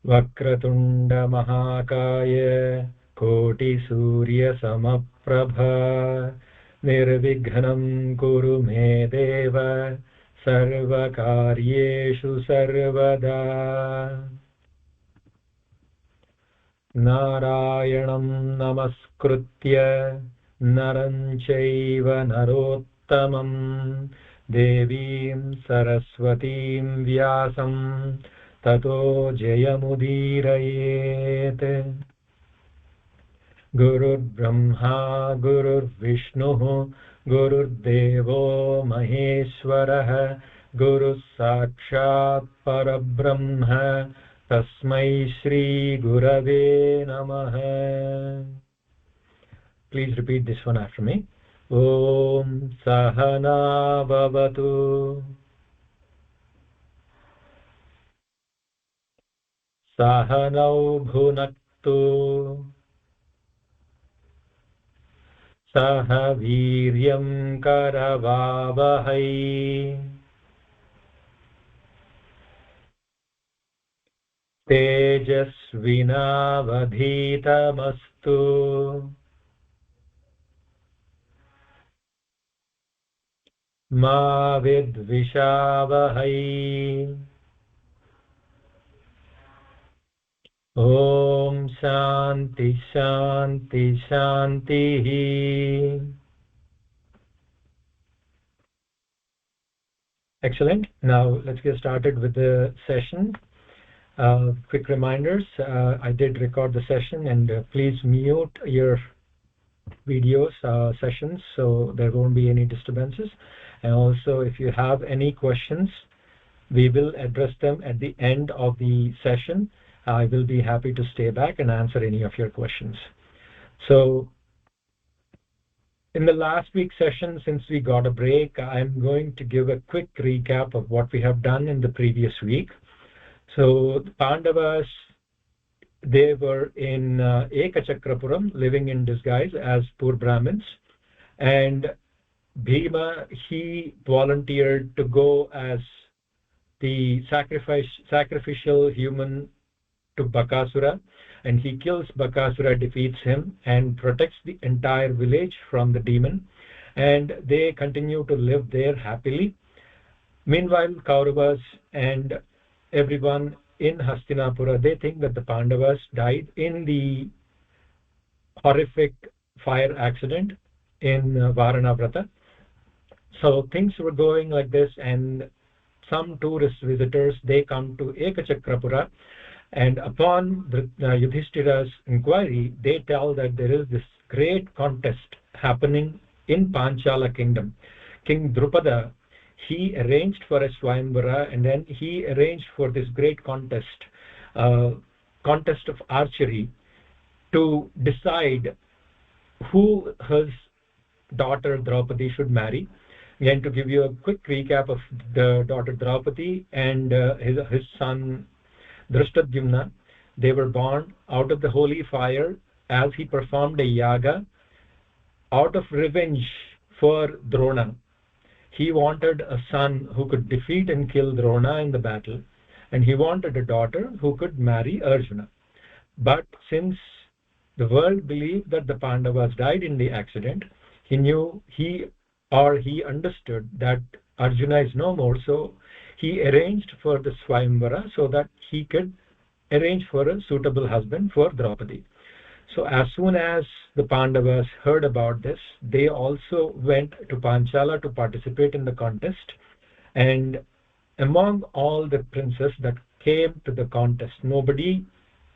Vakratunda Mahakaya Koti Surya Samaprabha Nirvighanam Kuru Me Deva Sarva Karyeshu Sarvada. Narayanam Namaskritya Naram Chaiva Narottamam Devim Saraswatim Vyasam Tato Jayamudirayet. Gurur Brahma Gurur Vishnu Gurur Devo Maheshwarah Guru Sakshat Parabrahma Tasmai Shri Gurave Namaha. Please repeat this one after me. Om Sahana Bhavatu Sahanau Bhunaktu सह वीर्यं करवावहै तेजस्विनावधीतमस्तु मा विद्विषावहै ॐ शान्ति शान्ति शान्तिः. Excellent. Now let's get started with the session. Quick reminders. I did record the session, and please mute your videos sessions so there won't be any disturbances. And also, if you have any questions, we will address them at the end of the session. I will be happy to stay back and answer any of your questions. So in the last week's session, since we got a break, I'm going to give a quick recap of what we have done in the previous week. So the Pandavas, they were in Ekachakrapuram, living in disguise as poor Brahmins, and Bhima, he volunteered to go as the sacrificial human to Bakasura, and he kills Bakasura, defeats him, and protects the entire village from the demon, and they continue to live there happily. Meanwhile, Kauravas and everyone in Hastinapura, they think that the Pandavas died in the horrific fire accident in Varanavrata. So things were going like this, and some tourist visitors, they come to Ekachakrapura, and upon the Yudhishthira's inquiry, they tell that there is this great contest happening in Panchala kingdom. King Drupada, he arranged for a Swayamvara, and then he arranged for this great contest of archery, to decide who his daughter Draupadi should marry. Again, to give you a quick recap of the daughter Draupadi and his son Drishtadyumna, they were born out of the holy fire as he performed a yaga out of revenge for Drona. He wanted a son who could defeat and kill Drona in the battle, and he wanted a daughter who could marry Arjuna. But since the world believed that the Pandavas died in the accident, he understood that Arjuna is no more, so he arranged for the Swayamvara so that he could arrange for a suitable husband for Draupadi. So as soon as the Pandavas heard about this, they also went to Panchala to participate in the contest, and among all the princes that came to the contest, nobody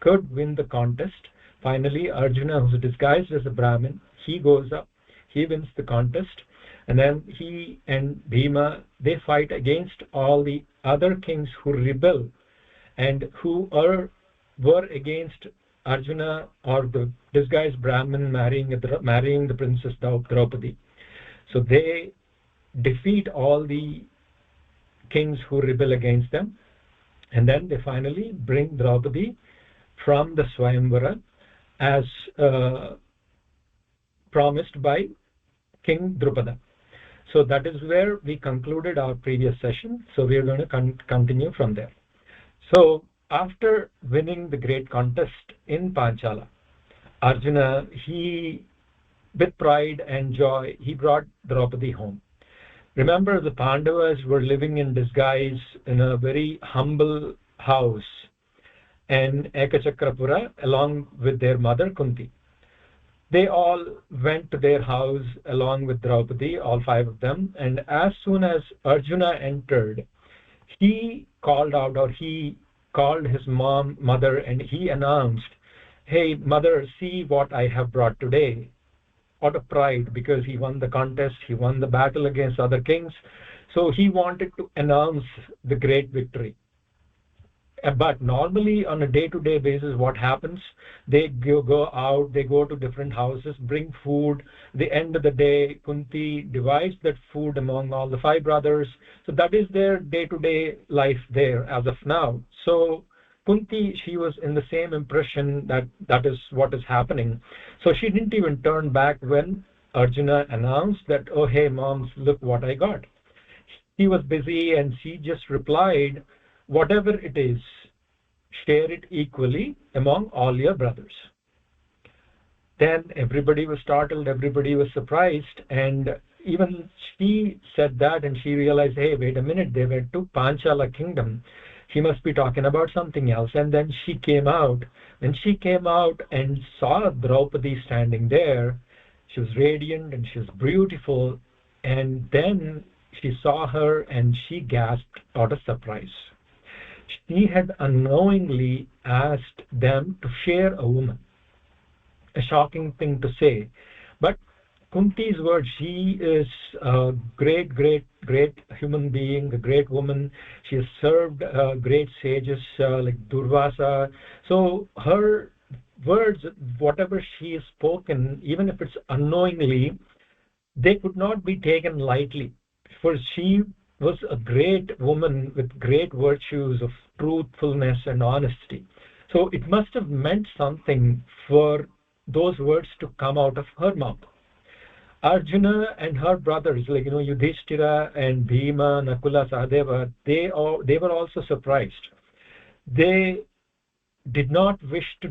could win the contest. Finally, Arjuna, who's disguised as a Brahmin, he goes up, he wins the contest, and then he and Bhima, they fight against all the other kings who rebel and who were against Arjuna or the disguised Brahmin marrying the princess Draupadi. So they defeat all the kings who rebel against them, and then they finally bring Draupadi from the Swayamvara as promised by King Drupada. So that is where we concluded our previous session. So we are going to continue from there. So after winning the great contest in Panchala, Arjuna, he, with pride and joy, he brought Draupadi home. Remember, the Pandavas were living in disguise in a very humble house in Ekachakrapura along with their mother Kunti. They all went to their house along with Draupadi, all five of them, and as soon as Arjuna entered, he called out, or he called his mother, and he announced, "Hey, mother, see what I have brought today." Out of pride, because he won the contest, he won the battle against other kings, so he wanted to announce the great victory. But normally on a day-to-day basis, what happens? They go out, they go to different houses, bring food. The end of the day, Kunti divides that food among all the five brothers. So that is their day-to-day life there as of now. So Kunti, she was in the same impression that that is what is happening. So she didn't even turn back when Arjuna announced that, "Oh, hey, moms, look what I got." He was busy and she just replied, "Whatever it is, share it equally among all your brothers." Then everybody was startled, everybody was surprised, and even she said that, and she realized, hey, wait a minute, they went to Panchala kingdom. She must be talking about something else. And then she came out. When she came out and saw Draupadi standing there, she was radiant and she was beautiful. And then she saw her and she gasped out of surprise. She had unknowingly asked them to share a woman. A shocking thing to say, but Kunti's word, she is a great human being, a great woman. She has served great sages like Durvasa. So her words, whatever she has spoken, even if it's unknowingly, they could not be taken lightly, for she was a great woman with great virtues of truthfulness and honesty. So it must have meant something for those words to come out of her mouth. Arjuna and her brothers, like Yudhishthira and Bhima, Nakula, Sahadeva, they were also surprised. They did not wish to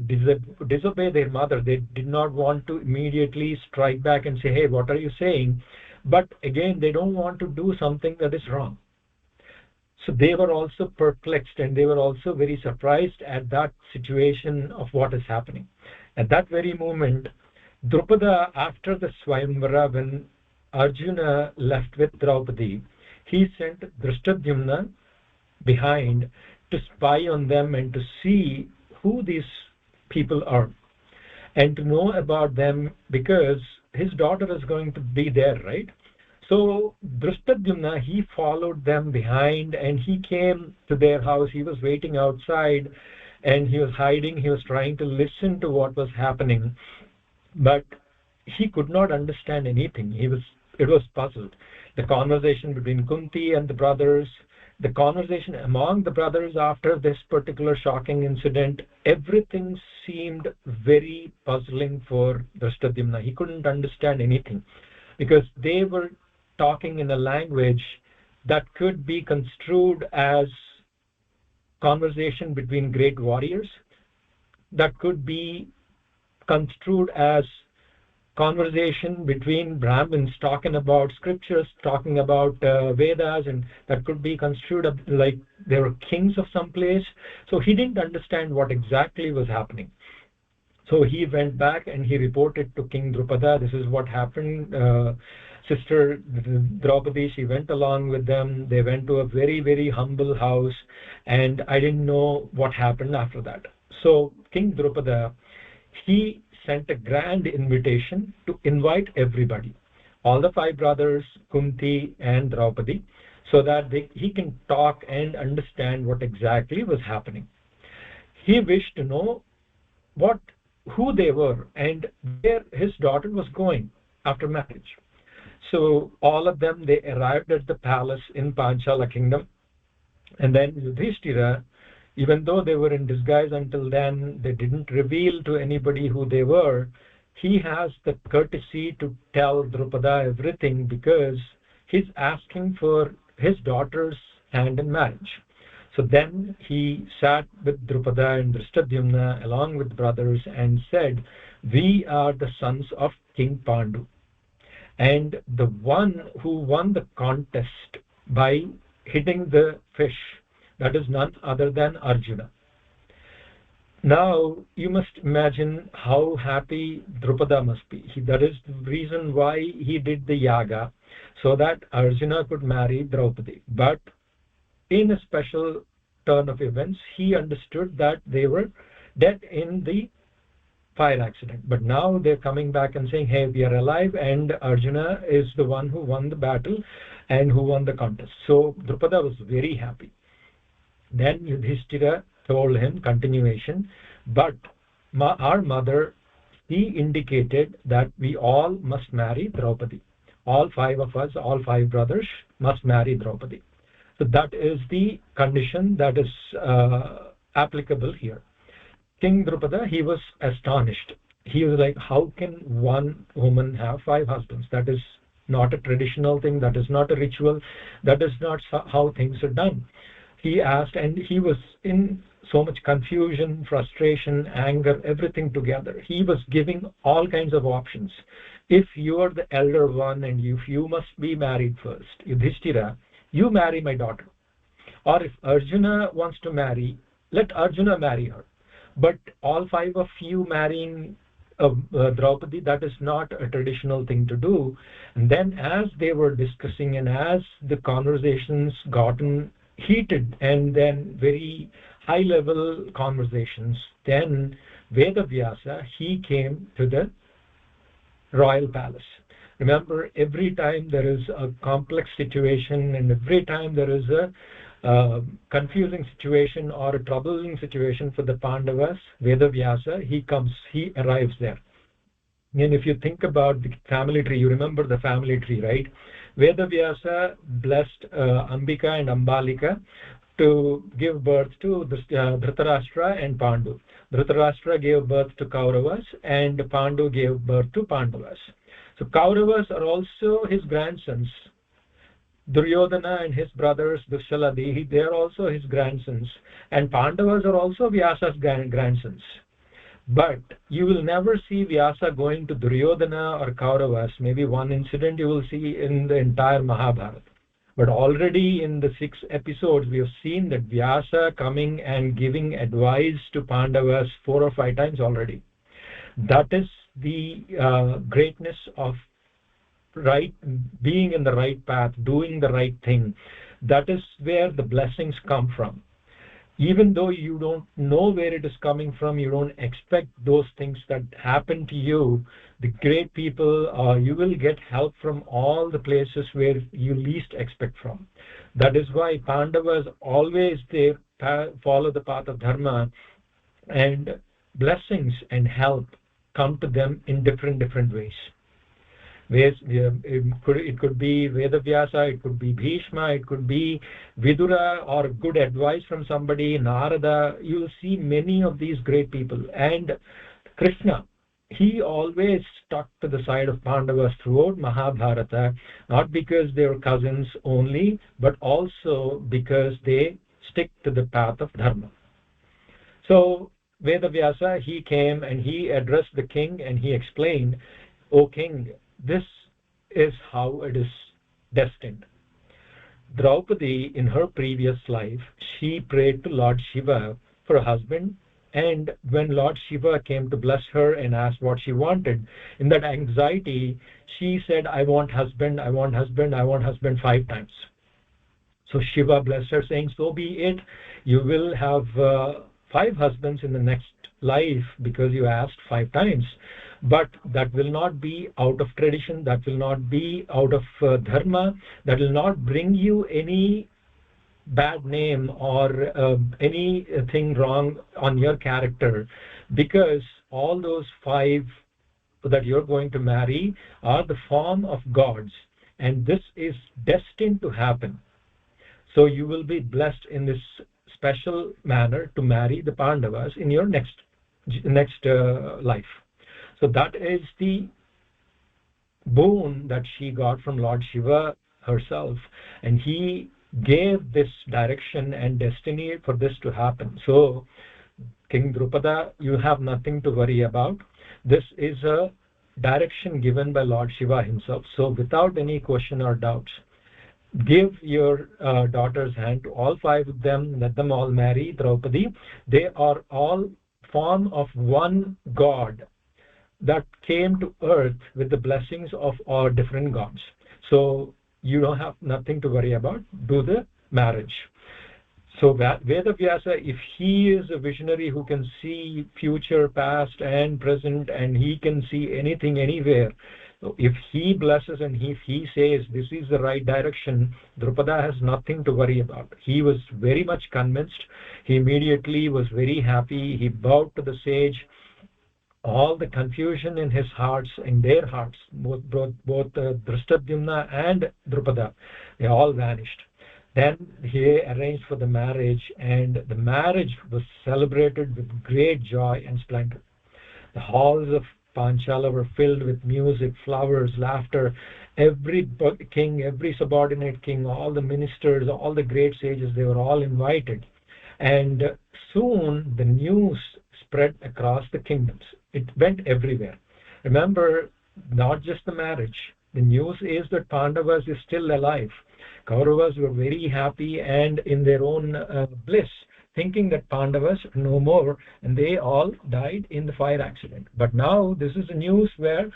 disobey their mother. They did not want to immediately strike back and say, "Hey, what are you saying?" But again, they don't want to do something that is wrong. So they were also perplexed and they were also very surprised at that situation of what is happening. At that very moment, Drupada, after the Swayamvara, when Arjuna left with Draupadi, he sent Drishtadyumna behind to spy on them and to see who these people are and to know about them, because his daughter is going to be there, right? So Drishtadyumna, he followed them behind and he came to their house. He was waiting outside and he was hiding. He was trying to listen to what was happening, but he could not understand anything. It was puzzled. The conversation between Kunti and the brothers, the conversation among the brothers after this particular shocking incident, everything seemed very puzzling for Drishtadyumna. He couldn't understand anything because they were talking in a language that could be construed as conversation between great warriors, that could be construed as conversation between Brahmins talking about scriptures, talking about Vedas, and that could be construed like they were kings of some place. So he didn't understand what exactly was happening. So he went back and he reported to King Drupada, this is what happened. Sister Draupadi, she went along with them. They went to a very humble house, and I didn't know what happened after that. So King Drupada, he sent a grand invitation to invite everybody, all the five brothers, Kunti and Draupadi, so that he can talk and understand what exactly was happening. He wished to know who they were and where his daughter was going after marriage. So all of them, they arrived at the palace in Panchala kingdom, and then Yudhishthira, even though they were in disguise until then, they didn't reveal to anybody who they were. He has the courtesy to tell Drupada everything because he's asking for his daughter's hand in marriage. So then he sat with Drupada and Drishtadyumna along with brothers and said, "We are the sons of King Pandu, and the one who won the contest by hitting the fish, that is none other than Arjuna." Now you must imagine how happy Drupada must be. That is the reason why he did the yaga, so that Arjuna could marry Draupadi. But in a special turn of events, he understood that they were dead in the fire accident. But now they're coming back and saying, hey, we are alive, and Arjuna is the one who won the battle and who won the contest. So Drupada was very happy. Then Yudhishthira told him, continuation, but our mother, he indicated that we all must marry Draupadi. All five of us, all five brothers, must marry Draupadi. So that is the condition that is applicable here. King Drupada, he was astonished. He was like, how can one woman have five husbands? That is not a traditional thing. That is not a ritual. That is not how things are done. He asked, and he was in so much confusion, frustration, anger, everything together. He was giving all kinds of options. If you are the elder one and if you must be married first, Yudhishthira, you marry my daughter. Or if Arjuna wants to marry, let Arjuna marry her. But all five of you marrying Draupadi, that is not a traditional thing to do. And then as they were discussing and as the conversations gotten heated and then very high level conversations, then Vedavyasa, he came to the royal palace. Remember, every time there is a complex situation and every time there is a confusing situation or a troubling situation for the Pandavas, Vedavyasa, he arrives there. And if you think about the family tree, you remember the family tree, right? Vedavyasa blessed Ambika and Ambalika to give birth to Dhritarashtra and Pandu. Dhritarashtra gave birth to Kauravas and Pandu gave birth to Pandavas. So Kauravas are also his grandsons. Duryodhana and his brothers Dushaladi, they are also his grandsons, and Pandavas are also Vyasa's grandsons. But you will never see Vyasa going to Duryodhana or Kauravas. Maybe one incident you will see in the entire Mahabharata. But already in the 6 episodes, we have seen that Vyasa coming and giving advice to Pandavas 4 or 5 times already. That is the greatness of being in the right path, doing the right thing. That is where the blessings come from. Even though you don't know where it is coming from, you don't expect those things that happen to you, the great people, you will get help from all the places where you least expect from. That is why Pandavas always they follow the path of dharma, and blessings and help come to them in different ways. It could be Vedavyasa, it could be Bhishma, it could be Vidura, or good advice from somebody, Narada. You will see many of these great people. And Krishna, he always stuck to the side of Pandavas throughout Mahabharata, not because they were cousins only, but also because they stick to the path of dharma. So Vedavyasa, he came and he addressed the king and he explained, O king, this is how it is destined. Draupadi, in her previous life, she prayed to Lord Shiva for a husband, and when Lord Shiva came to bless her and asked what she wanted, in that anxiety, she said, I want husband, I want husband, I want husband 5 times. So Shiva blessed her, saying, so be it, you will have 5 husbands in the next life because you asked 5 times. But that will not be out of tradition, that will not be out of dharma, that will not bring you any bad name or anything wrong on your character, because all those 5 that you're going to marry are the form of gods, and this is destined to happen. So you will be blessed in this special manner to marry the Pandavas in your next life. So that is the boon that she got from Lord Shiva herself, and he gave this direction and destiny for this to happen. So, King Drupada, you have nothing to worry about. This is a direction given by Lord Shiva himself. So, without any question or doubts, give your daughter's hand to all five of them, let them all marry Draupadi. They are all form of one god that came to earth with the blessings of all different gods. So you don't have nothing to worry about. Do the marriage. So Vedavyasa, if he is a visionary who can see future, past, and present, and he can see anything, anywhere, so if he blesses and if he says this is the right direction, Drupada has nothing to worry about. He was very much convinced. He immediately was very happy. He bowed to the sage. All the confusion in his hearts, in their hearts, both Drishtadyumna and Drupada, they all vanished. Then he arranged for the marriage, and the marriage was celebrated with great joy and splendor. The halls of Panchala were filled with music, flowers, laughter. Every king, every subordinate king, all the ministers, all the great sages, they were all invited. And soon the news spread across the kingdoms. It went everywhere. Remember, not just the marriage. The news is that Pandavas is still alive. Kauravas were very happy and in their own bliss, thinking that Pandavas are no more, and they all died in the fire accident. But now this is a news where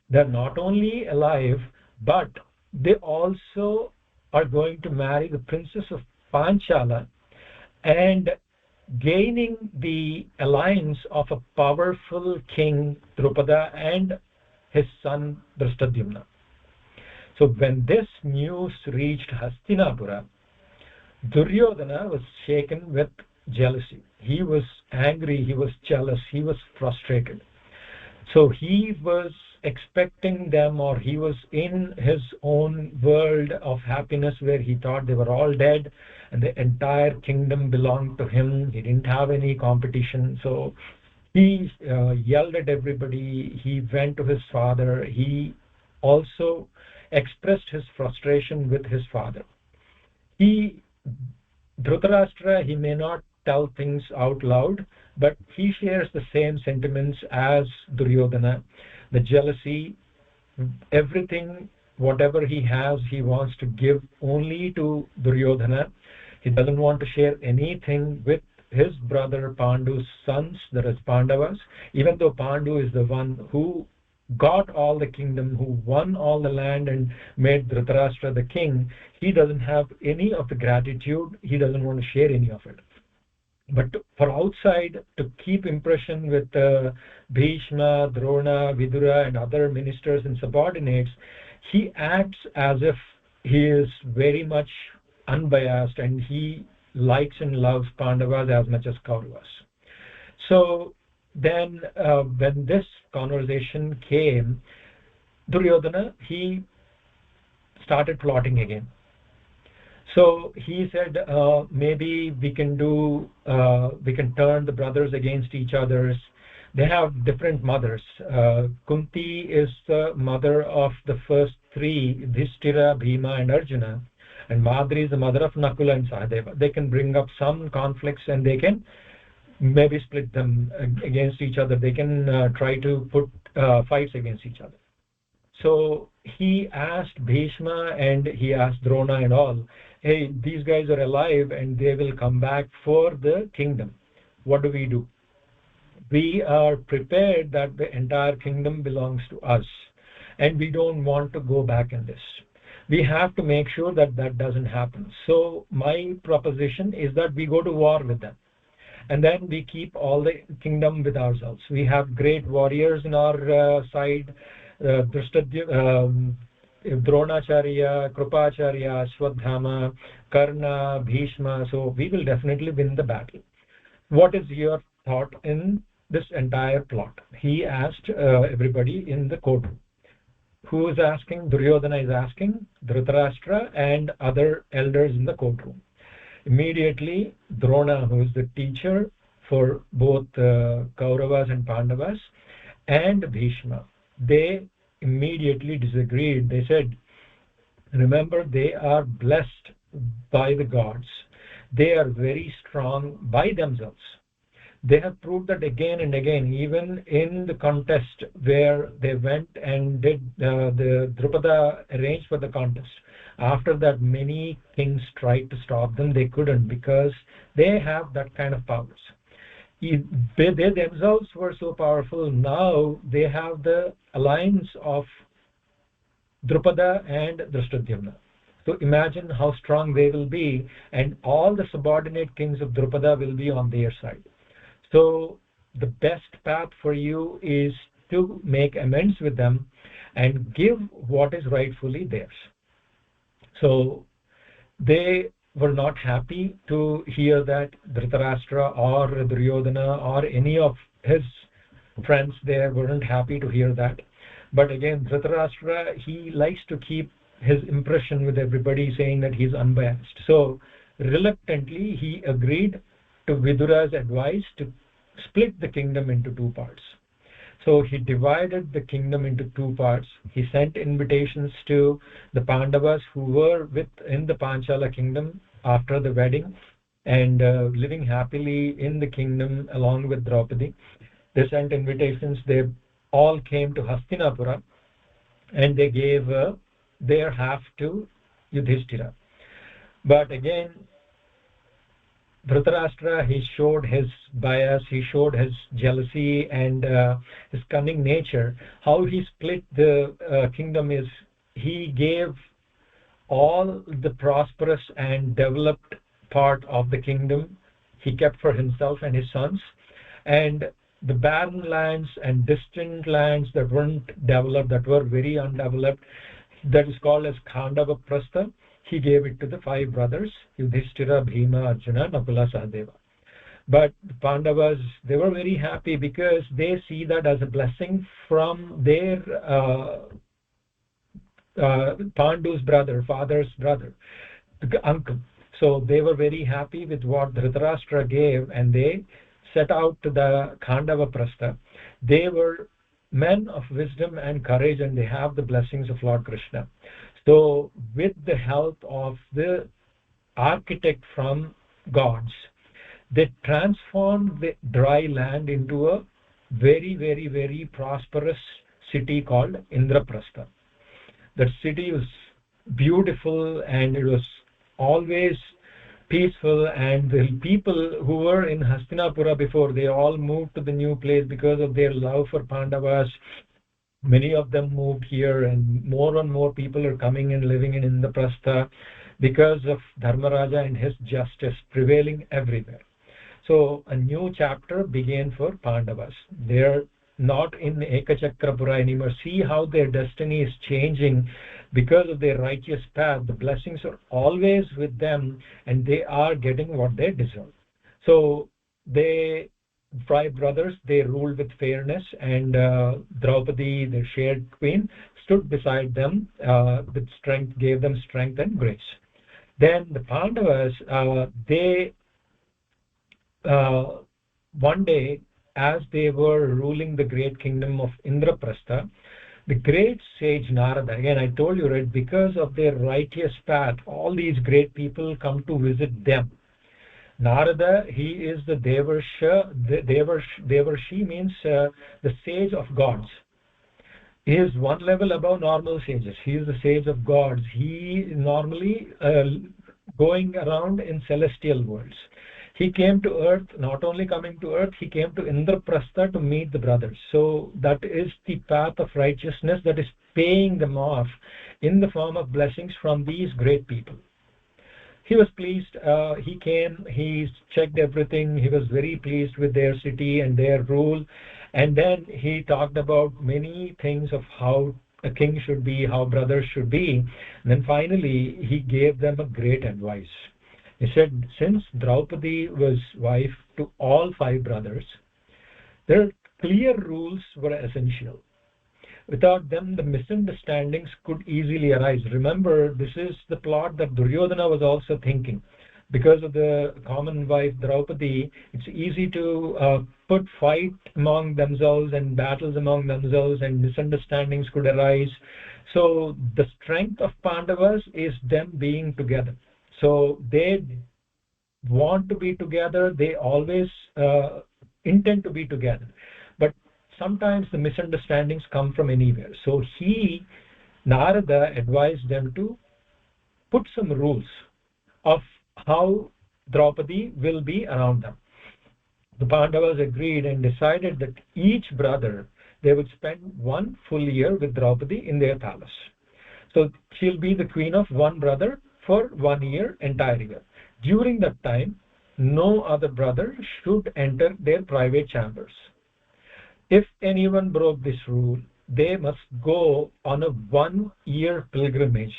they're not only alive, but they also are going to marry the princess of Panchala and gaining the alliance of a powerful king Drupada and his son Drishtadyumna. So when this news reached Hastinapura, Duryodhana was shaken with jealousy. He was angry, he was jealous, he was frustrated. So he was expecting them, or he was in his own world of happiness where he thought they were all dead and the entire kingdom belonged to him. He didn't have any competition. So he yelled at everybody. He went to his father. He also expressed his frustration with his father. Dhritarashtra, he may not tell things out loud, but he shares the same sentiments as Duryodhana. The jealousy, everything, whatever he has, he wants to give only to Duryodhana. He doesn't want to share anything with his brother Pandu's sons, that is Pandavas, even though Pandu is the one who got all the kingdom, who won all the land and made Dhritarashtra the king. He doesn't have any of the gratitude. He doesn't want to share any of it. But for outside, to keep impression with Bhishma, Drona, Vidura and other ministers and subordinates, he acts as if he is very much unbiased and he likes and loves Pandavas as much as Kauravas. So then when this conversation came, Duryodhana, he started plotting again. So he said, maybe we can turn the brothers against each other. They have different mothers. Kunti is the mother of the first three, Yudhishthira, Bhima and Arjuna, and Madri is the mother of Nakula and Sahadeva. They can bring up some conflicts and they can maybe split them against each other. They can try to put fights against each other. So he asked Bhishma and he asked Drona and all, hey, these guys are alive and they will come back for the kingdom. What do we do? We are prepared that the entire kingdom belongs to us and we don't want to go back in this. We have to make sure that that doesn't happen. So my proposition is that we go to war with them. And then we keep all the kingdom with ourselves. We have great warriors in our side, Dronacharya, Krupacharya, Ashwadhama, Karna, Bhishma. So we will definitely win the battle. What is your thought in this entire plot? He asked everybody in the courtroom. Who is asking? Duryodhana is asking, Dhritarashtra and other elders in the courtroom. Immediately, Drona, who is the teacher for both Kauravas and Pandavas, and Bhishma, they immediately disagreed. They said, remember, they are blessed by the gods. They are very strong by themselves. They have proved that again and again, even in the contest where they went and did the Drupada arranged for the contest. After that, many kings tried to stop them. They couldn't because they have that kind of powers. They themselves were so powerful. Now they have the alliance of Drupada and Drishtadyumna. So imagine how strong they will be, and all the subordinate kings of Drupada will be on their side. So the best path for you is to make amends with them and give what is rightfully theirs. So they were not happy to hear that Dhritarashtra or Duryodhana or any of his friends there weren't happy to hear that. But again, Dhritarashtra, he likes to keep his impression with everybody, saying that he's unbiased. So reluctantly, he agreed to Vidura's advice to split the kingdom into two parts. So he divided the kingdom into two parts. He sent invitations to the Pandavas who were in the Panchala kingdom after the wedding and living happily in the kingdom along with Draupadi. They sent invitations. They all came to Hastinapura and they gave their half to Yudhishthira. But again, Dhritarashtra, he showed his bias, he showed his jealousy and his cunning nature. How he split the kingdom is he gave all the prosperous and developed part of the kingdom he kept for himself and his sons, and the barren lands and distant lands that weren't developed, that were very undeveloped, that is called as Khandava Prastha, he gave it to the five brothers, Yudhishthira, Bhima, Arjuna, Nakula, Sahadeva. But the Pandavas, they were very happy because they see that as a blessing from their Pandu's brother, father's brother, uncle. So they were very happy with what Dhritarashtra gave, and they set out to the Khandava Prastha. They were men of wisdom and courage, and they have the blessings of Lord Krishna. So with the help of the architect from gods, they transformed the dry land into a very, very, very prosperous city called Indraprastha. That city was beautiful and it was always peaceful, and the people who were in Hastinapura before, they all moved to the new place because of their love for Pandavas. Many of them moved here, and more people are coming and living in Indraprastha because of Dharmaraja and his justice prevailing everywhere. So a new chapter began for Pandavas. They're not in Ekachakrapura anymore. See how their destiny is changing because of their righteous path. The blessings are always with them, and they are getting what they deserve. So they, five brothers, they ruled with fairness, and Draupadi, their shared queen, stood beside them with strength, gave them strength and grace. Then the Pandavas, one day, as they were ruling the great kingdom of Indraprastha, the great sage Narada, again I told you, right, because of their righteous path, all these great people come to visit them. Narada, he is the Devarsha. Devarshi means the sage of gods. He is one level above normal sages. He is the sage of gods. He normally going around in celestial worlds. He came to earth, not only coming to earth, he came to Indraprastha to meet the brothers. So that is the path of righteousness that is paying them off in the form of blessings from these great people. He was pleased. He came, he checked everything. He was very pleased with their city and their rule. And then he talked about many things of how a king should be, how brothers should be. And then finally, he gave them a great advice. He said, since Draupadi was wife to all five brothers, their clear rules were essential. Without them, the misunderstandings could easily arise. Remember, this is the plot that Duryodhana was also thinking. Because of the common wife Draupadi, it's easy to put fight among themselves and battles among themselves, and misunderstandings could arise. So the strength of Pandavas is them being together. So they want to be together, they always intend to be together, but sometimes the misunderstandings come from anywhere. So Narada advised them to put some rules of how Draupadi will be around them. The Pandavas agreed and decided that each brother, they would spend one full year with Draupadi in their palace. So she'll be the queen of one brother for 1 year, entire year. During that time, no other brother should enter their private chambers. If anyone broke this rule, they must go on a 1 year pilgrimage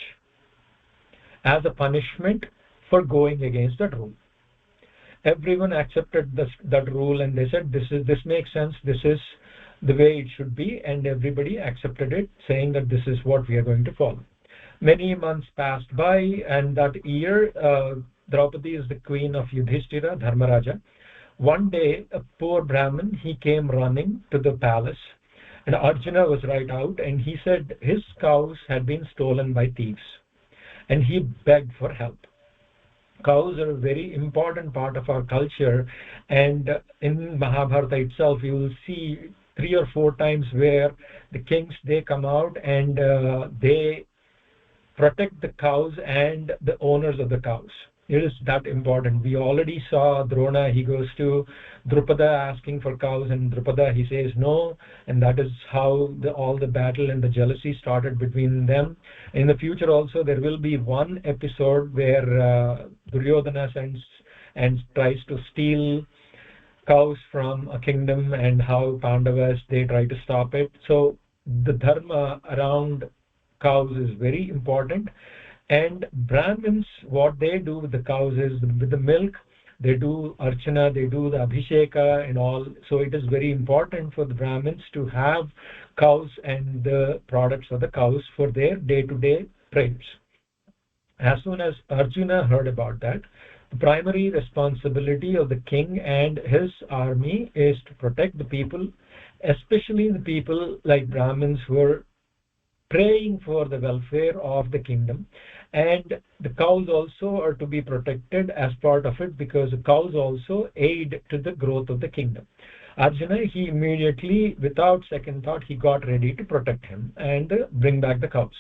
as a punishment for going against that rule. Everyone accepted that rule, and they said this makes sense, this is the way it should be, and everybody accepted it, saying that this is what we are going to follow. Many months passed by, and that year Draupadi is the queen of Yudhishthira, Dharmaraja. One day a poor Brahmin, he came running to the palace, and Arjuna was right out, and he said his cows had been stolen by thieves, and he begged for help. Cows are a very important part of our culture, and in Mahabharata itself you will see 3 or 4 times where the kings, they come out and they protect the cows and the owners of the cows. It is that important. We already saw Drona, he goes to Drupada asking for cows, and Drupada, he says no, and that is how all the battle and the jealousy started between them. In the future also there will be one episode where Duryodhana sends and tries to steal cows from a kingdom, and how Pandavas, they try to stop it. So the dharma around cows is very important. And Brahmins, what they do with the cows is, with the milk, they do archana, they do the abhisheka and all. So it is very important for the Brahmins to have cows and the products of the cows for their day-to-day prayers. As soon as Arjuna heard about that, the primary responsibility of the king and his army is to protect the people, especially the people like Brahmins who are praying for the welfare of the kingdom. And the cows also are to be protected as part of it, because the cows also aid to the growth of the kingdom. Arjuna, he immediately, without second thought, he got ready to protect him and bring back the cows.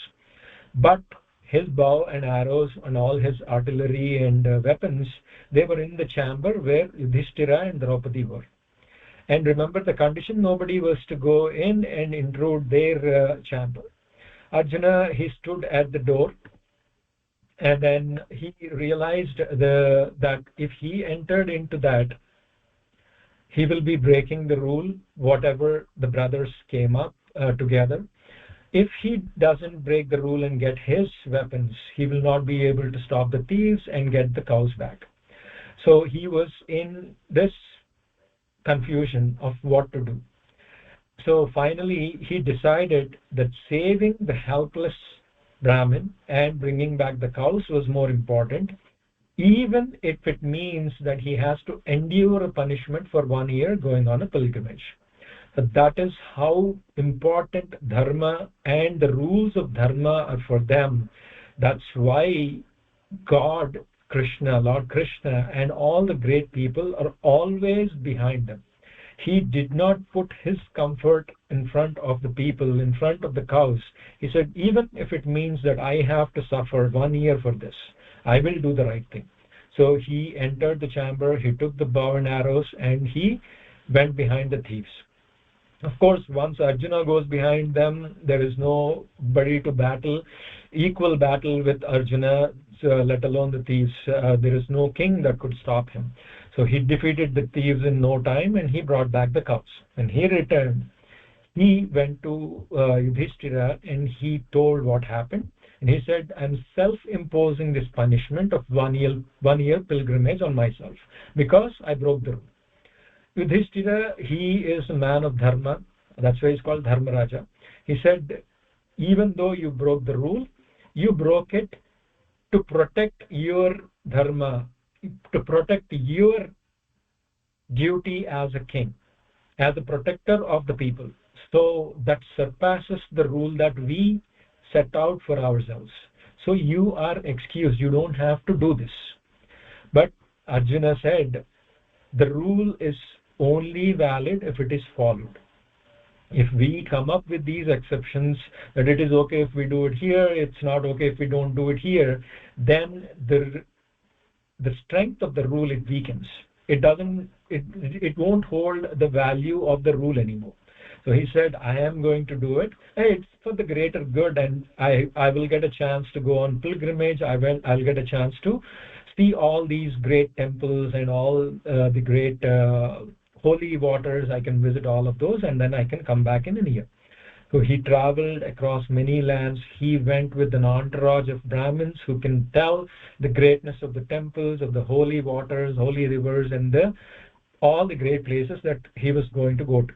But his bow and arrows and all his artillery and weapons, they were in the chamber where Yudhishthira and Draupadi were. And remember the condition, nobody was to go in and intrude their chamber. Arjuna, he stood at the door, and then he realized that if he entered into that, he will be breaking the rule, whatever the brothers came up together. If he doesn't break the rule and get his weapons, he will not be able to stop the thieves and get the cows back. So he was in this confusion of what to do. So finally he decided that saving the helpless Brahmin and bringing back the cows was more important, even if it means that he has to endure a punishment for 1 year going on a pilgrimage. So that is how important dharma and the rules of dharma are for them. That's why God, Krishna, Lord Krishna, and all the great people are always behind them. He did not put his comfort in front of the people, in front of the cows. He said, even if it means that I have to suffer 1 year for this, I will do the right thing. So he entered the chamber, he took the bow and arrows, and he went behind the thieves. Of course, once Arjuna goes behind them, there is nobody to battle, equal battle with Arjuna, let alone the thieves. There is no king that could stop him. So he defeated the thieves in no time, and he brought back the cows. When he returned, he went to Yudhishthira and he told what happened. And he said, I'm self-imposing this punishment of 1 year pilgrimage on myself because I broke the rule. Yudhishthira, he is a man of dharma. That's why he's called Dharmaraja. He said, even though you broke the rule, you broke it to protect your dharma, to protect your duty as a king, as a protector of the people. So that surpasses the rule that we set out for ourselves. So you are excused. You don't have to do this. But Arjuna said, the rule is only valid if it is followed. If we come up with these exceptions, that it is okay if we do it here, it's not okay if we don't do it here, then the strength of the rule, it weakens. It won't hold the value of the rule anymore. So he said, I am going to do it. Hey, it's for the greater good, and I will get a chance to go on pilgrimage. I'll get a chance to see all these great temples and all the great holy waters. I can visit all of those, and then I can come back in a year. So he traveled across many lands. He went with an entourage of Brahmins who can tell the greatness of the temples, of the holy waters, holy rivers, and all the great places that he was going to go to.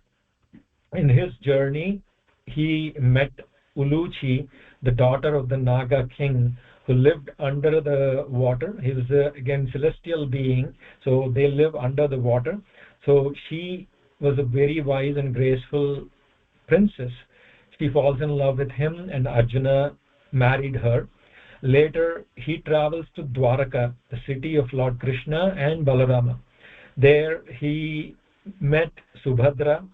In his journey, he met Uluchi, the daughter of the Naga king, who lived under the water. He was again celestial being, so they live under the water. So she was a very wise and graceful princess. She falls in love with him, and Arjuna married her. Later, he travels to Dwaraka, the city of Lord Krishna and Balarama. There he met Subhadra,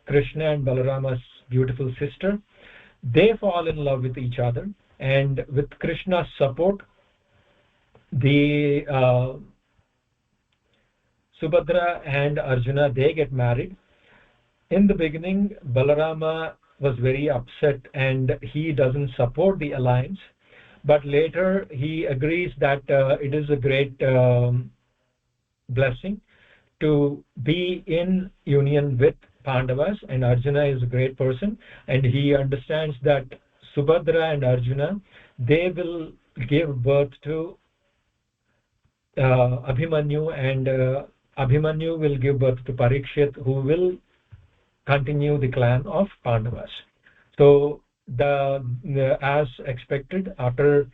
Krishna and Balarama's beautiful sister. They fall in love with each other, and with Krishna's support, the Subhadra and Arjuna, they get married. In the beginning, Balarama was very upset and he doesn't support the alliance, but later he agrees that it is a great blessing to be in union with Pandavas, and Arjuna is a great person, and he understands that Subhadra and Arjuna, they will give birth to Abhimanyu, and Abhimanyu will give birth to Parikshit, who will continue the clan of Pandavas. So as expected, after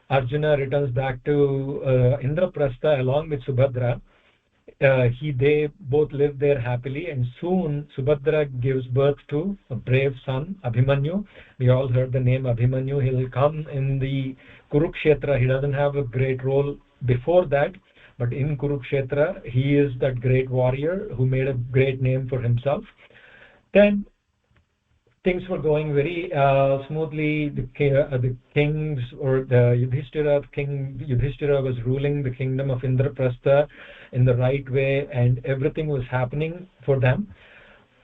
Arjuna returns back to Indraprastha along with Subhadra, they both live there happily, and soon Subhadra gives birth to a brave son, Abhimanyu. We all heard the name Abhimanyu. He'll come in the Kurukshetra. He doesn't have a great role before that, but in Kurukshetra he is that great warrior who made a great name for himself. Then things were going very smoothly. The kings, or the King Yudhishthira was ruling the kingdom of Indraprastha in the right way, and everything was happening for them.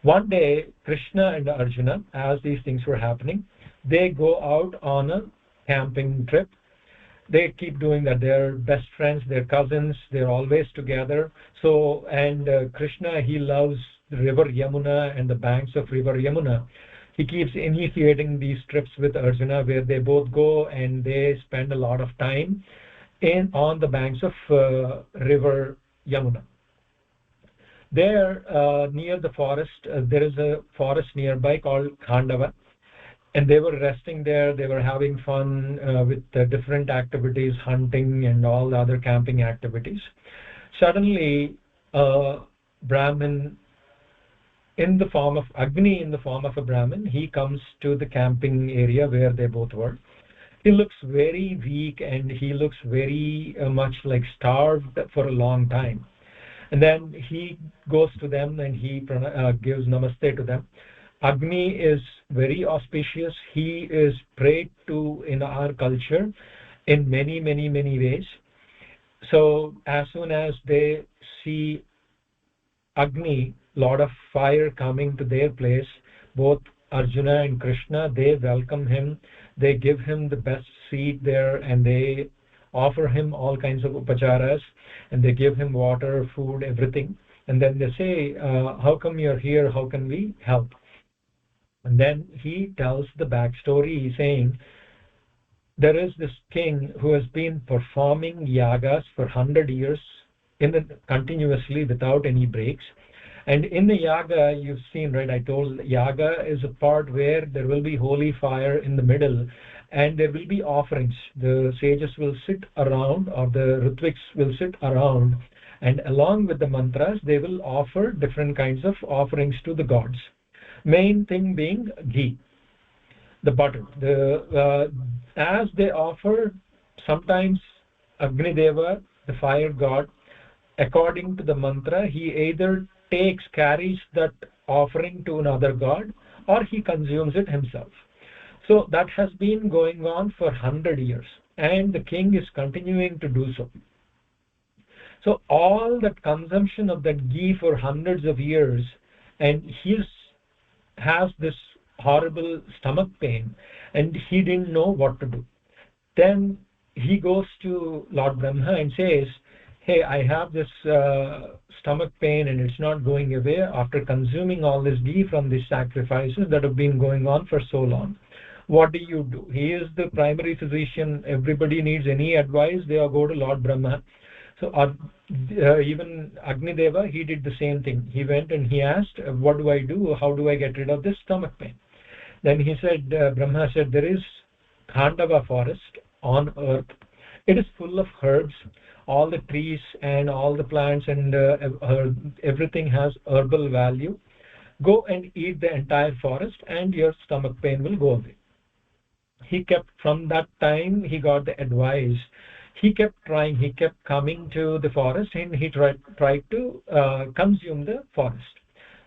One day, Krishna and Arjuna, as these things were happening, they go out on a camping trip. They keep doing that. They're best friends, they're cousins, they're always together. So, and Krishna, he loves the river Yamuna and the banks of river Yamuna. He keeps initiating these trips with Arjuna, where they both go and they spend a lot of time on the banks of river Yamuna. There, near the forest, there is a forest nearby called Khandava, and they were resting there. They were having fun with different activities, hunting and all the other camping activities. Suddenly, Brahmin, in the form of Agni, in the form of a Brahmin, he comes to the camping area where they both were. He looks very weak, and he looks very much like starved for a long time. And then he goes to them and he gives namaste to them. Agni is very auspicious. He is prayed to in our culture in many, many, many ways. So as soon as they see Agni, Lord of Fire, coming to their place, both Arjuna and Krishna, they welcome him. They give him the best seat there, and they offer him all kinds of upacharas, and they give him water, food, everything. And then they say, how come you're here? How can we help? And then he tells the backstory, saying, there is this king who has been performing yagas for 100 years continuously without any breaks. And in the yaga, you've seen, right? I told yaga is a part where there will be holy fire in the middle, and there will be offerings. The sages will sit around, or the Ritviks will sit around, and along with the mantras, they will offer different kinds of offerings to the gods. Main thing being ghee. the butter. As they offer, sometimes Agni Deva, the fire god, according to the mantra, he either carries that offering to another god, or he consumes it himself. So that has been going on for 100 years, and the king is continuing to do so. So all that consumption of that ghee for hundreds of years, and he has this horrible stomach pain, and he didn't know what to do. Then he goes to Lord Brahma and says, hey, I have this stomach pain and it's not going away after consuming all this ghee from these sacrifices that have been going on for so long. What do you do? He is the primary physician. Everybody needs any advice, they all go to Lord Brahma. So even Agni Deva, he did the same thing. He went and he asked, what do I do? How do I get rid of this stomach pain? Then he said, Brahma said, there is Khandava forest on earth. It is full of herbs. All the trees and all the plants and everything has herbal value. Go and eat the entire forest and your stomach pain will go away. He kept, from that time he got the advice. He kept trying, he kept coming to the forest and he tried to consume the forest.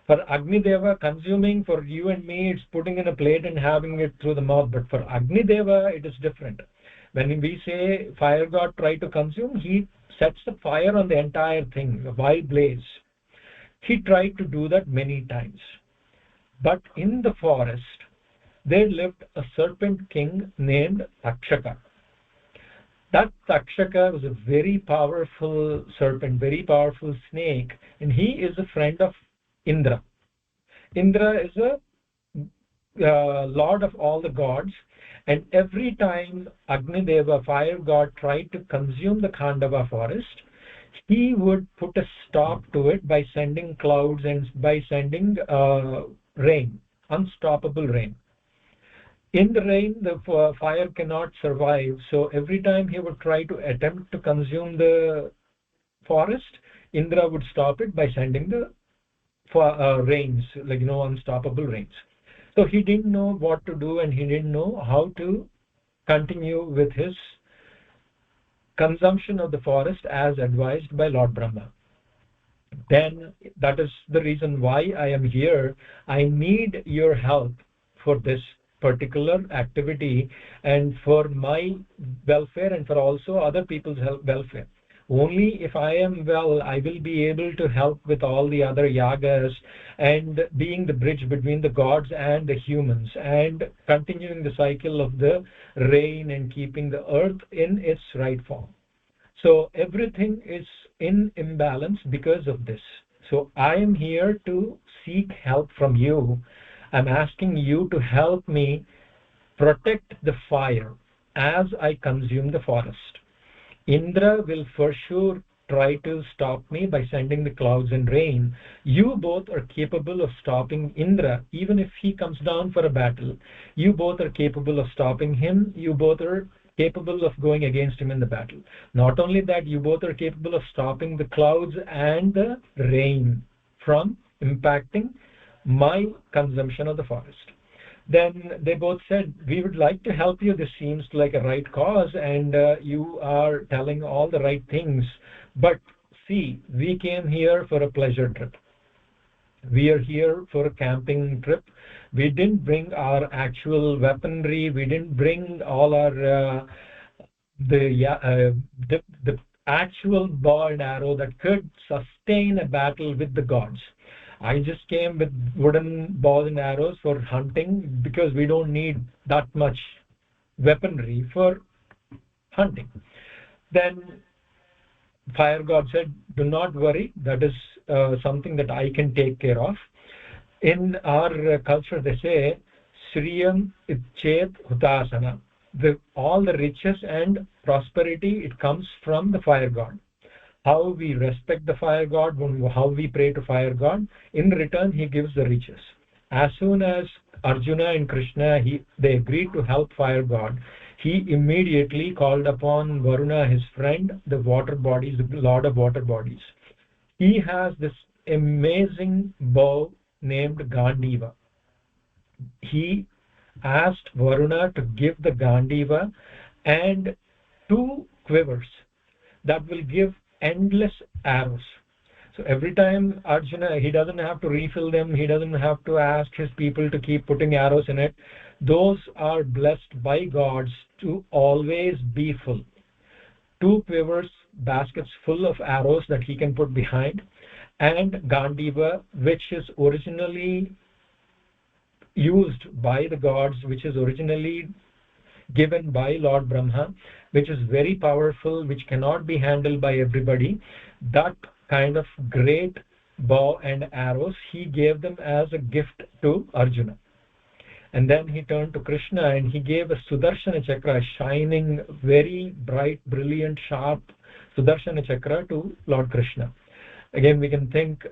For Agni Deva, consuming, for you and me, it's putting in a plate and having it through the mouth. But for Agni Deva, it is different. When we say fire god try to consume, he sets the fire on the entire thing, a wild blaze. He tried to do that many times. But in the forest, there lived a serpent king named Takshaka. That Takshaka was a very powerful serpent, very powerful snake, and he is a friend of Indra. Indra is a lord of all the gods, and every time Agni Deva, fire god, tried to consume the Khandava forest, he would put a stop to it by sending clouds and by sending rain, unstoppable rain. In the rain, the fire cannot survive, so every time he would try to attempt to consume the forest, Indra would stop it by sending the rains, like, unstoppable rains. So he didn't know what to do, and he didn't know how to continue with his consumption of the forest as advised by Lord Brahma. Then that is the reason why I am here. I need your help for this particular activity and for my welfare and for also other people's welfare. Only if I am well, I will be able to help with all the other yagas and being the bridge between the gods and the humans and continuing the cycle of the rain and keeping the earth in its right form. So everything is in imbalance because of this. So I am here to seek help from you. I'm asking you to help me protect the fire as I consume the forest. Indra will for sure try to stop me by sending the clouds and rain. You both are capable of stopping Indra, even if he comes down for a battle. You both are capable of stopping him. You both are capable of going against him in the battle. Not only that, you both are capable of stopping the clouds and the rain from impacting my consumption of the forest. Then they both said, we would like to help you. This seems like a right cause, and you are telling all the right things. But see, we came here for a pleasure trip. We are here for a camping trip. We didn't bring our actual weaponry. We didn't bring all our the actual bow and arrow that could sustain a battle with the gods. I just came with wooden bows and arrows for hunting because we don't need that much weaponry for hunting. Then fire god said, do not worry, that is something that I can take care of. In our culture they say Sriyam Ichet Hutasana. All the riches and prosperity, it comes from the fire god. How we respect the fire god, how we pray to fire god, in return he gives the riches. As soon as Arjuna and Krishna they agreed to help fire god, he immediately called upon Varuna, his friend, the water bodies, the lord of water bodies. He has this amazing bow named Gandiva. He asked Varuna to give the Gandiva and 2 quivers that will give endless arrows. So every time Arjuna, he doesn't have to refill them, he doesn't have to ask his people to keep putting arrows in it. Those are blessed by gods to always be full. 2 quivers, baskets full of arrows that he can put behind, and Gandiva, which is originally used by the gods, which is originally given by Lord Brahma, which is very powerful, which cannot be handled by everybody. That kind of great bow and arrows he gave them as a gift to Arjuna. And then he turned to Krishna and he gave a Sudarshana Chakra, shining, very bright, brilliant, sharp Sudarshana Chakra to Lord Krishna. Again, we can think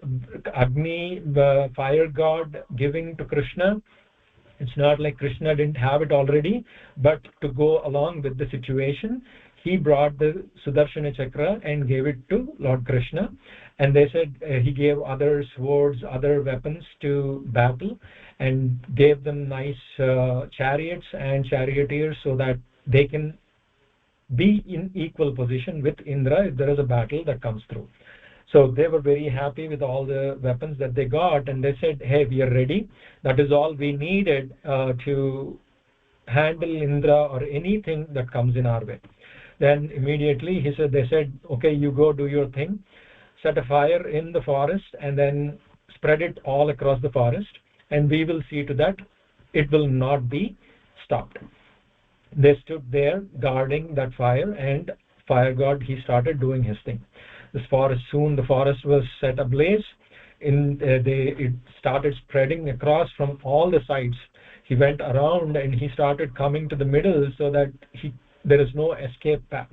Agni, the fire god, giving to Krishna. It's not like Krishna didn't have it already, but to go along with the situation, he brought the Sudarshana Chakra and gave it to Lord Krishna. And they said he gave other swords, other weapons to battle, and gave them nice chariots and charioteers so that they can be in equal position with Indra if there is a battle that comes through. So they were very happy with all the weapons that they got, and they said, hey, we are ready. That is all we needed to handle Indra or anything that comes in our way. Then immediately they said, okay, you go do your thing, set a fire in the forest and then spread it all across the forest, and we will see to that it will not be stopped. They stood there guarding that fire, and fire god, he started doing his thing. Soon the forest was set ablaze. It started spreading across from all the sides. He went around and he started coming to the middle so that there is no escape path.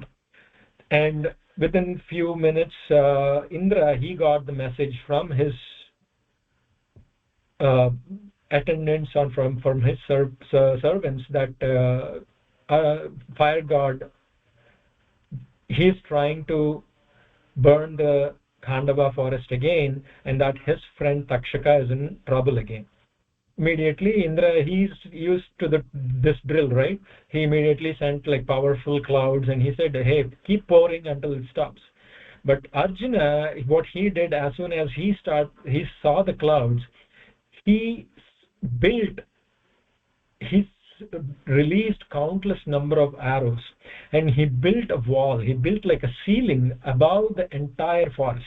And within few minutes, Indra, he got the message from his attendants or from his servants that fire god, he is trying to burn the Khandava forest again, and that his friend Takshaka is in trouble again. Immediately Indra, he's used to this drill, right? He immediately sent like powerful clouds and he said, hey, keep pouring until it stops. But Arjuna, what he did, as soon as he saw the clouds, he released countless number of arrows, and he built a wall. He built like a ceiling above the entire forest,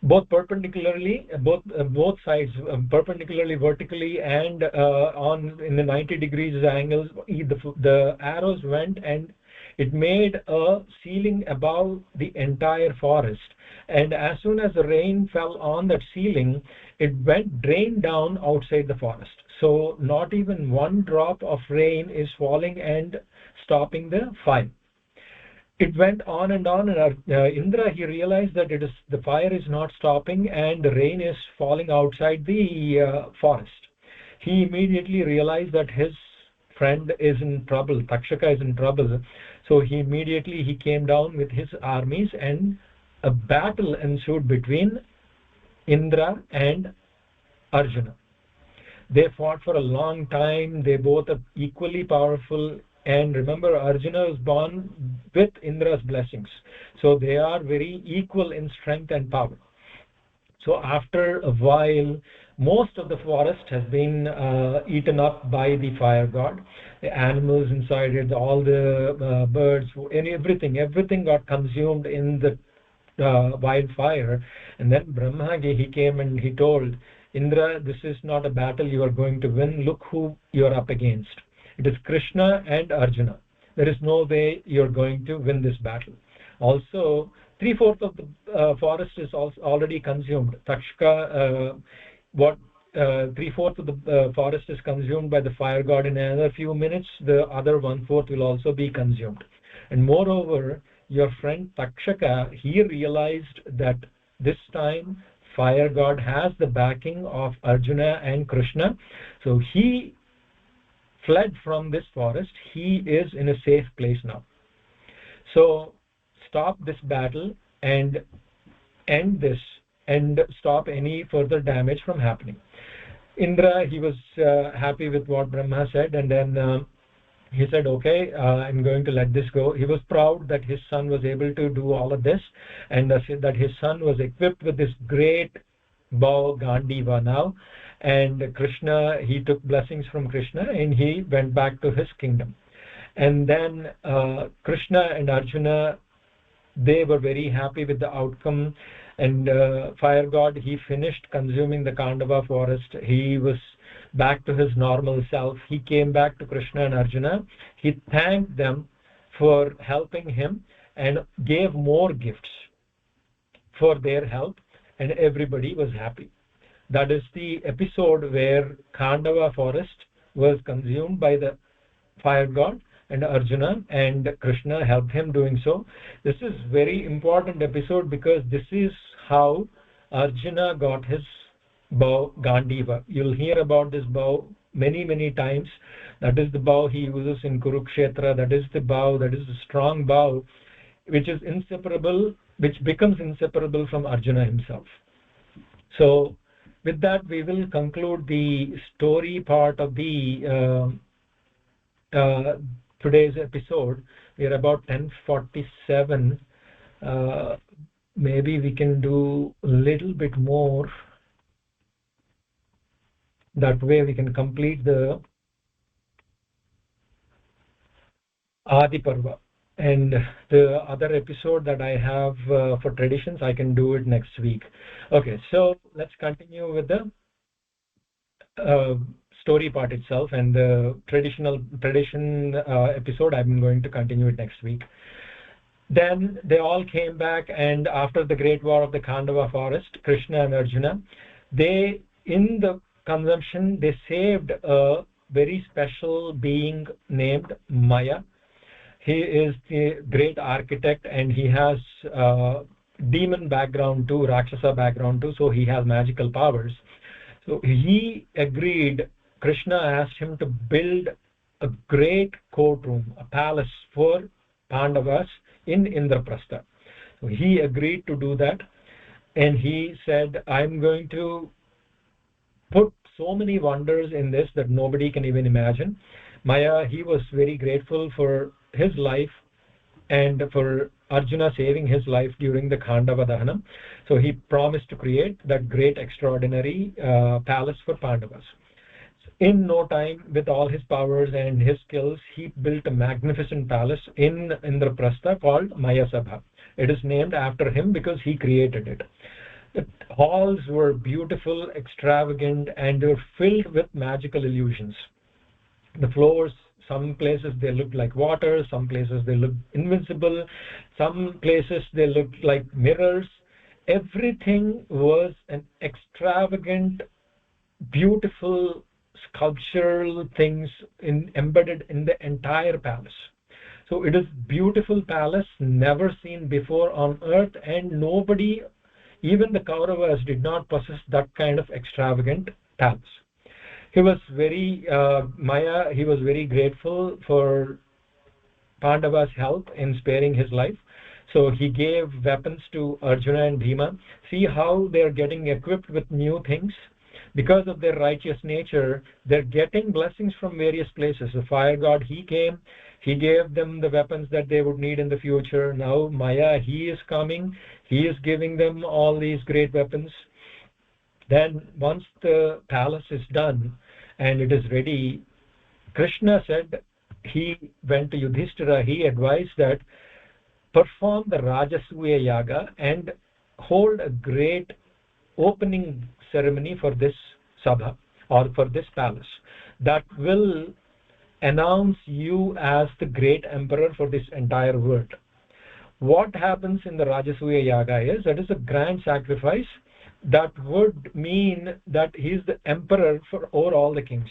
both perpendicularly, both sides, perpendicularly, vertically, and in the 90 degrees angles. The arrows went and it made a ceiling above the entire forest. And as soon as the rain fell on that ceiling, it drained down outside the forest. So not even one drop of rain is falling and stopping the fire. It went on, and Indra, he realized that the fire is not stopping and the rain is falling outside the forest. He immediately realized that his friend is in trouble, Takshaka is in trouble. So he came down with his armies, and a battle ensued between Indra and Arjuna. They fought for a long time. They both are equally powerful. And remember, Arjuna was born with Indra's blessings. So they are very equal in strength and power. So after a while, most of the forest has been eaten up by the fire god. The animals inside it, all the birds, and everything got consumed in the wildfire. And then Brahma, he came and he told Indra, this is not a battle you are going to win. Look who you are up against. It is Krishna and Arjuna. There is no way you are going to win this battle. Also, 3/4 of the forest is also already consumed. Takshaka, 3/4 of the forest is consumed by the fire god. In another few minutes, the other 1/4 will also be consumed. And moreover, your friend Takshaka, he realized that this time fire god has the backing of Arjuna and Krishna. So he fled from this forest. He is in a safe place now. So stop this battle and end this and stop any further damage from happening. Indra, he was happy with what Brahma said, and then he said, okay, I'm going to let this go. He was proud that his son was able to do all of this, and that his son was equipped with this great bow Gandiva now. And Krishna, he took blessings from Krishna and he went back to his kingdom. And then Krishna and Arjuna, they were very happy with the outcome. And fire god, he finished consuming the Kandava forest. He was back to his normal self. He came back to Krishna and Arjuna. He thanked them for helping him and gave more gifts for their help, and everybody was happy. That is the episode where Khandava forest was consumed by the fire god, and Arjuna and Krishna helped him doing so. This is very important episode because this is how Arjuna got his bow Gandiva. You'll hear about this bow many times. That is the bow he uses in Kurukshetra. That is the bow, that is the strong bow, which is inseparable, which becomes inseparable from Arjuna himself. So with that, we will conclude the story part of the today's episode. We are about 10:47. Maybe we can do a little bit more. That way we can complete the Adi Parva. And the other episode that I have for traditions, I can do it next week. Okay, so let's continue with the story part itself, and the tradition episode I'm going to continue it next week. Then they all came back, and after the great war of the Khandava forest, Krishna and Arjuna, they, in the consumption, they saved a very special being named Maya. He is the great architect, and he has demon background too, Rakshasa background too, so he has magical powers. So he agreed, Krishna asked him to build a great courtroom, a palace for Pandavas in Indraprastha. So he agreed to do that, and he said, I'm going to put so many wonders in this that nobody can even imagine. Maya, he was very grateful for his life and for Arjuna saving his life during the Khandava Dahanam. So he promised to create that great extraordinary palace for Pandavas. In no time, with all his powers and his skills, he built a magnificent palace in Indraprastha called Mayasabha. It is named after him because he created it. The halls were beautiful, extravagant, and they were filled with magical illusions. The floors, some places they looked like water, some places they looked invincible, some places they looked like mirrors. Everything was an extravagant, beautiful sculptural things embedded in the entire palace. So it is beautiful palace, never seen before on earth, and nobody, even the Kauravas, did not possess that kind of extravagant palace. He was very Maya, he was very grateful for Pandava's help in sparing his life. So he gave weapons to Arjuna and Bhima. See how they're getting equipped with new things. Because of their righteous nature, they're getting blessings from various places. The fire god, he came, he gave them the weapons that they would need in the future. Now Maya, he is coming, he is giving them all these great weapons. Then once the palace is done and it is ready, Krishna said, he went to Yudhishthira, he advised that perform the Rajasuya Yaga and hold a great opening ceremony for this sabha or for this palace that will announce you as the great emperor for this entire world. What happens in the Rajasuya Yaga is that is a grand sacrifice that would mean that he is the emperor for over all the kings.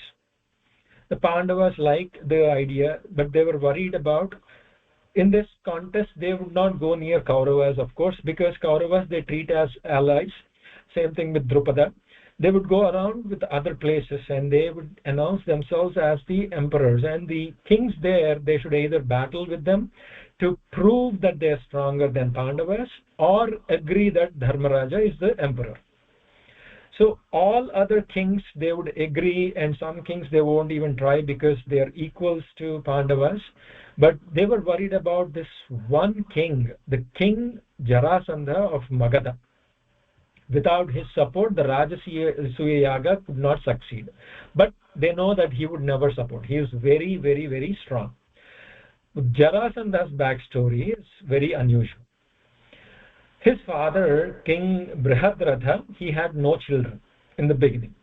The Pandavas liked the idea, but they were worried about, in this contest they would not go near Kauravas, of course, because Kauravas they treat as allies. Same thing with Drupada. They would go around with other places and they would announce themselves as the emperors, and the kings there, they should either battle with them to prove that they are stronger than Pandavas or agree that Dharmaraja is the emperor. So all other kings, they would agree, and some kings they won't even try because they are equals to Pandavas. But they were worried about this one king, the king Jarasandha of Magadha. Without his support, the Rajasuya Yaga could not succeed. But they know that he would never support. He is very, very, very strong. Jarasandha's backstory is very unusual. His father, King Brihadratha, he had no children in the beginning.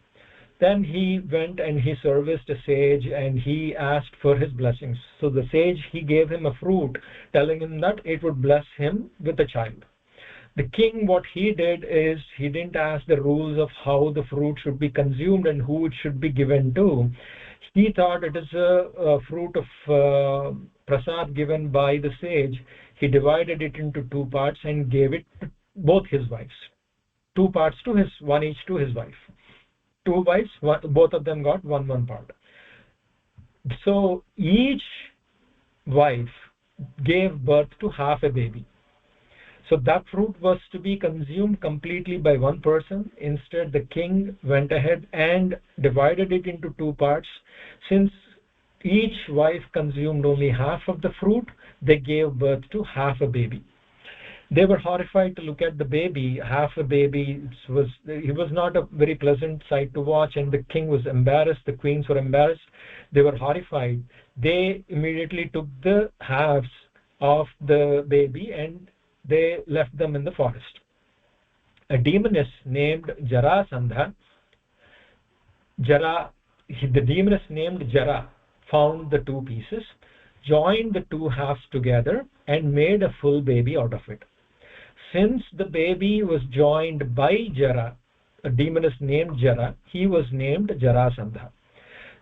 Then he went and he serviced a sage and he asked for his blessings. So the sage, he gave him a fruit, telling him that it would bless him with a child. The king, what he did is he didn't ask the rules of how the fruit should be consumed and who it should be given to. He thought it is a fruit of prasad given by the sage. He divided it into two parts and gave it to both his wives. Two parts to his, one each to his wife. Two wives, both of them got one part. So each wife gave birth to half a baby. So that fruit was to be consumed completely by one person. Instead, the king went ahead and divided it into two parts. Since each wife consumed only half of the fruit, they gave birth to half a baby. They were horrified to look at the baby. Half a baby, it was not a very pleasant sight to watch, and the king was embarrassed, the queens were embarrassed. They were horrified. They immediately took the halves of the baby and they left them in the forest. A demoness named Jarasandha, the demoness named Jara found the two pieces, joined the two halves together and made a full baby out of it. Since the baby was joined by Jara, a demoness named Jara, he was named Jarasandha.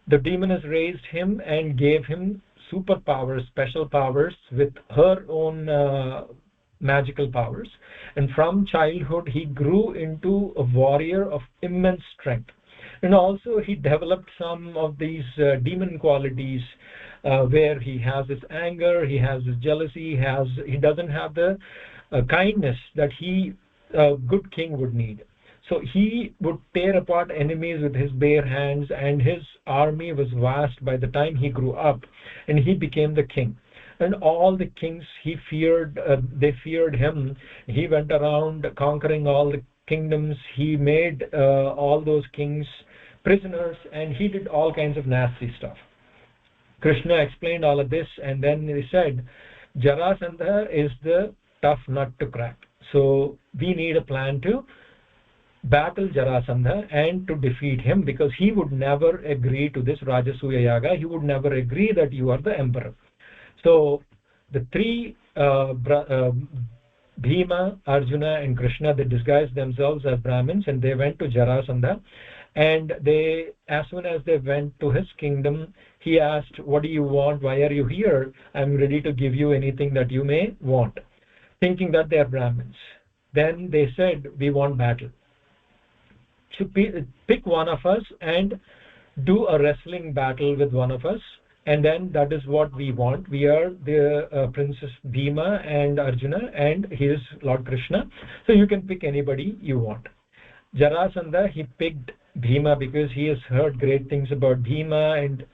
The demoness raised him and gave him superpowers, special powers with her own magical powers, and from childhood he grew into a warrior of immense strength. And also he developed some of these demon qualities, where he has his anger, he has his jealousy, he doesn't have the kindness that a good king would need. So he would tear apart enemies with his bare hands, and his army was vast by the time he grew up and he became the king. And all the kings they feared him. He went around conquering all the kingdoms. He made all those kings prisoners, and he did all kinds of nasty stuff. Krishna explained all of this, and then he said, Jarasandha is the tough nut to crack. So we need a plan to battle Jarasandha and to defeat him, because he would never agree to this Rajasuya Yaga. He would never agree that you are the emperor. So the three Bhima, Arjuna and Krishna, they disguised themselves as Brahmins and they went to Jarasandha, and as soon as they went to his kingdom, he asked, what do you want? Why are you here? I'm ready to give you anything that you may want, thinking that they are Brahmins. Then they said, we want battle. So pick one of us and do a wrestling battle with one of us, and then that is what we want. We are the Princess Bhima and Arjuna, and he is Lord Krishna. So you can pick anybody you want. Jarasandha, he picked Bhima because he has heard great things about Bhima and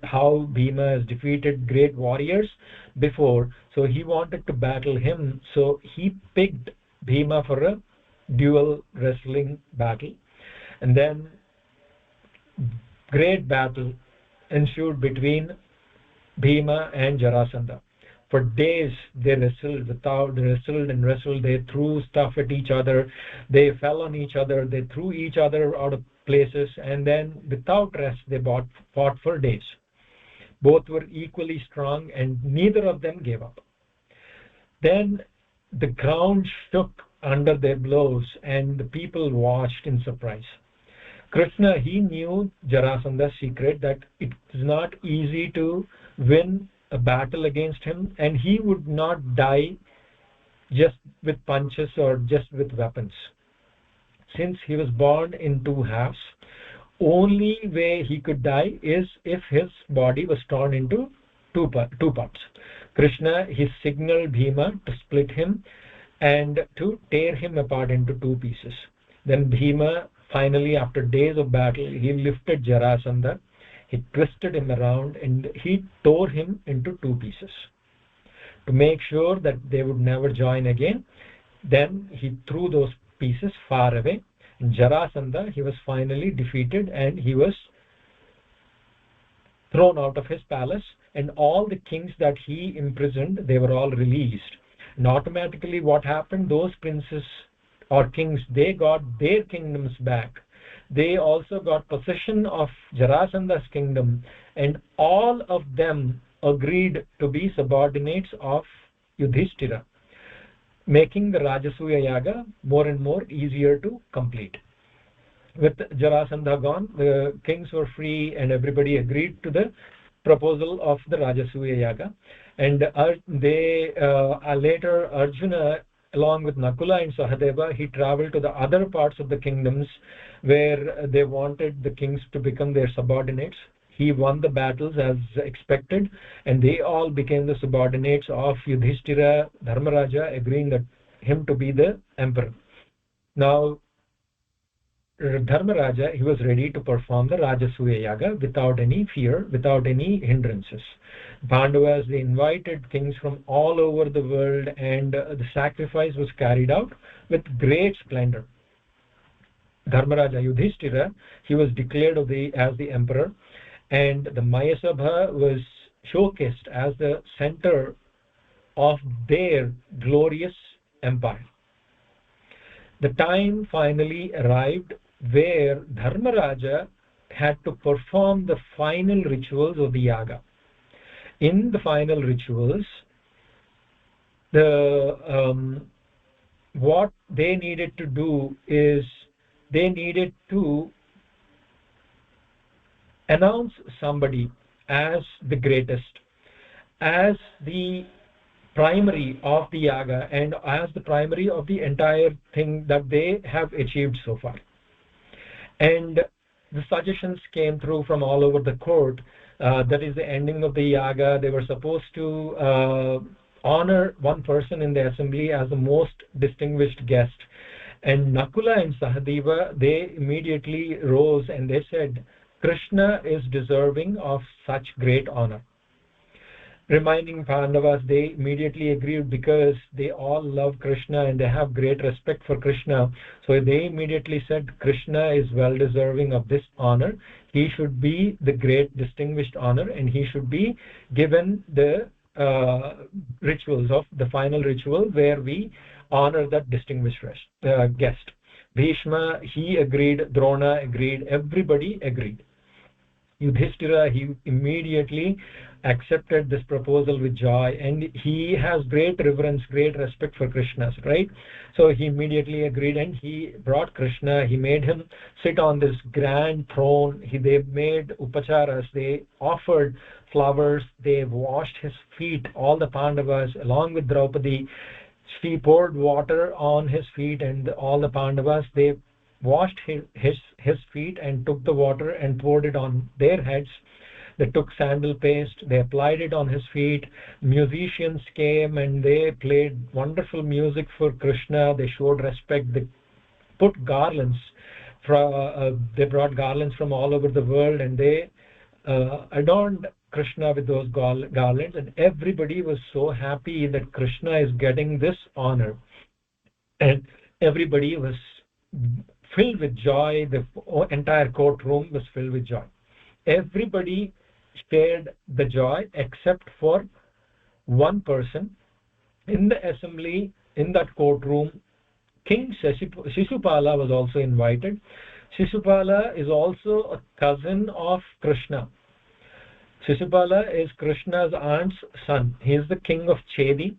how Bhima has defeated great warriors before. So he wanted to battle him. So he picked Bhima for a dual wrestling battle. And then great battle ensued between Bhima and Jarasandha. For days they wrestled, and wrestled. They threw stuff at each other. They fell on each other. They threw each other out of places. And then without rest, they fought for days. Both were equally strong and neither of them gave up. Then the ground shook under their blows and the people watched in surprise. Krishna, he knew Jarasandha's secret, that it is not easy to win a battle against him, and he would not die just with punches or just with weapons. Since he was born in two halves, only way he could die is if his body was torn into two parts. Krishna, he signaled Bhima to split him and to tear him apart into two pieces. Then Bhima finally, after days of battle, he lifted Jarasandha, he twisted him around, and he tore him into two pieces to make sure that they would never join again. Then he threw those pieces far away. In Jarasandha, he was finally defeated, and he was thrown out of his palace, and all the kings that he imprisoned, they were all released. And automatically what happened, those princes or kings, they got their kingdoms back. They also got possession of Jarasandha's kingdom, and all of them agreed to be subordinates of Yudhishthira, making the Rajasuya Yaga more and more easier to complete. With Jarasandha gone, the kings were free, and everybody agreed to the proposal of the Rajasuya Yaga. And later Arjuna, along with Nakula and Sahadeva, he traveled to the other parts of the kingdoms where they wanted the kings to become their subordinates. He won the battles as expected, and they all became the subordinates of Yudhishthira, Dharmaraja, agreeing that him to be the emperor. Now Dharmaraja, he was ready to perform the Rajasuya Yaga without any fear, without any hindrances. Pandavas, they invited kings from all over the world, and the sacrifice was carried out with great splendor. Dharmaraja Yudhishthira, he was declared as the emperor, and the Mayasabha was showcased as the center of their glorious empire. The time finally arrived where Dharmaraja had to perform the final rituals of the yaga. In the final rituals, what they needed to do is they needed to announce somebody as the greatest, as the primary of the yaga, and as the primary of the entire thing that they have achieved so far. And the suggestions came through from all over the court. That is the ending of the yaga. They were supposed to honor one person in the assembly as the most distinguished guest. And Nakula and Sahadeva, they immediately rose and they said, Krishna is deserving of such great honor. Reminding Pandavas, they immediately agreed because they all love Krishna and they have great respect for Krishna. So they immediately said, Krishna is well deserving of this honor. He should be the great distinguished honor, and he should be given the rituals of the final ritual where we honor that distinguished guest. Bhishma, he agreed. Drona agreed. Everybody agreed. Yudhishthira, he immediately accepted this proposal with joy, and he has great reverence, great respect for Krishna, right? So he immediately agreed, and he brought Krishna. He made him sit on this grand throne. They made upacharas. They offered flowers. They washed his feet, all the Pandavas, along with Draupadi. She poured water on his feet, and all the Pandavas, they washed his feet and took the water and poured it on their heads. They took sandal paste, they applied it on his feet. Musicians came and they played wonderful music for Krishna. They showed respect. They put garlands they brought garlands from all over the world, and they adorned Krishna with those garlands, and everybody was so happy that Krishna is getting this honor, and everybody was filled with joy. The entire courtroom was filled with joy. Everybody shared the joy except for one person in the assembly, in that courtroom. King Shishupala was also invited. Shishupala is also a cousin of Krishna. Shishupala is Krishna's aunt's son. He is the king of Chedi.